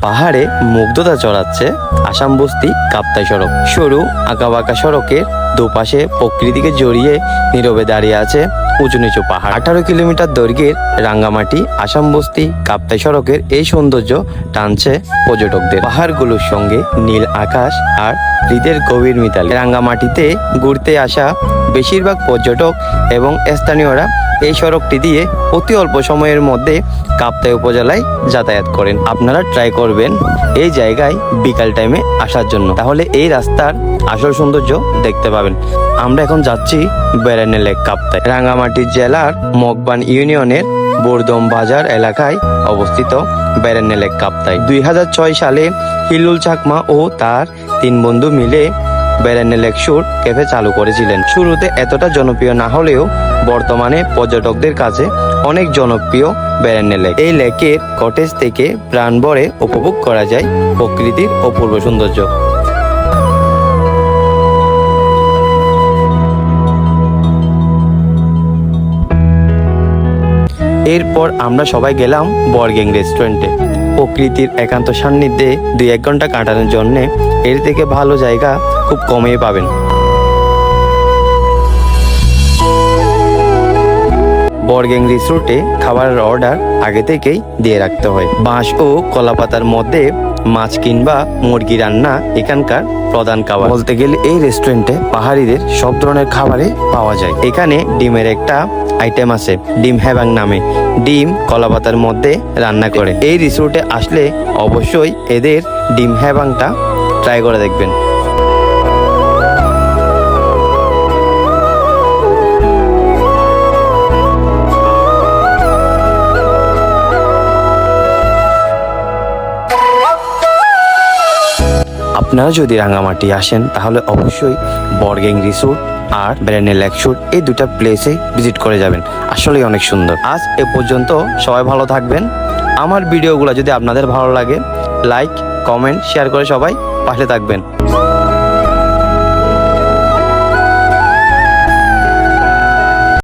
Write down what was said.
পাহাড়ে মুগ্ধতা ছড়াচ্ছে আসাম বস্তি কাপ্তাই সড়ক। সরু আঁকাবাঁকা সড়কের দুপাশে প্রকৃতিকে জড়িয়ে নীরবে দাঁড়িয়ে আছে উঁচু নিচু পাহাড়। 18 কিলোমিটার দৈর্ঘ্যের রাঙ্গামাটি আসাম বস্তি কাপ্তাই সড়কের এই সৌন্দর্য টানছে পর্যটকদের। পাহাড়গুলোর সঙ্গে নীল আকাশ আর হৃদের গভীর মিতালি। রাঙ্গামাটিতে ঘুরতে আসা বেশিরভাগ পর্যটক এবং স্থানীয়রা এই সড়কটি দিয়ে অতি অল্প সময়ের মধ্যে কাপ্তাই উপজেলায় যাতায়াত করেন। আপনারা ট্রাই করবেন এই জায়গায় বিকাল টাইমে আসার জন্য, তাহলে এই রাস্তার আসল সৌন্দর্য দেখতে পাবেন। আমরা এখন যাচ্ছি বেড়ানে লেক কাপ্তাই। রাঙ্গামাটি জেলার মগবান ইউনিয়নের বোরদম বাজার এলাকায় অবস্থিত বেড়ানে লেক কাপ্তাই। 2006 সালে হিলুল চাকমা ও তার 3 বন্ধু মিলে বেড়ানে লেক শুট ক্যাফে চালু করেছিলেন। শুরুতে এতটা জনপ্রিয় না হলেও বর্তমানে পর্যটকদের কাছে অনেক জনপ্রিয় বেড়ানে লেক। এই লেকের কটেজ থেকে প্রাণ ভরে উপভোগ করা যায় প্রকৃতির অপূর্ব সৌন্দর্য। এরপর আমরা সবাই গেলাম বরগ্যাং রেস্টুরেন্টে। প্রকৃতির একান্ত সান্নিধ্যে 2-1 ঘন্টা কাটানোর জন্য এর থেকে ভালো জায়গা খুব কমেই পাবেন। বরগ্যাং রিসোর্টে খাবারের অর্ডার আগে থেকেই দিয়ে রাখতে হয়। বাঁশ ও কলাপাতার মধ্যে মাছ কিংবা মুরগি রান্না এখানকার প্রধান খাবার। বলতে গেলে এই রেস্টুরেন্টে পাহাড়িদের সব ধরনের খাবারই পাওয়া যায়। এখানে ডিমের একটা আইটেম আছে ডিম হ্যাবাং নামে, ডিম কলাপাতার মধ্যে রান্না করে। এই রিসোর্টে আসলে অবশ্যই এদের ডিম হ্যাবাংটা ট্রাই করে দেখবেন। আপনারা যদি রাঙ্গামাটি আসেন তাহলে অবশ্যই বরগ্যাং রিসোর্ট আর বেড়ানে লেক শুট এই দুটা প্লেসে ভিজিট করে যাবেন। আসলেই অনেক সুন্দর। আজ এ পর্যন্ত, সবাই ভালো থাকবেন। আমার ভিডিওগুলো যদি আপনাদের ভালো লাগে লাইক কমেন্ট শেয়ার করে সবাই পাশে থাকবেন।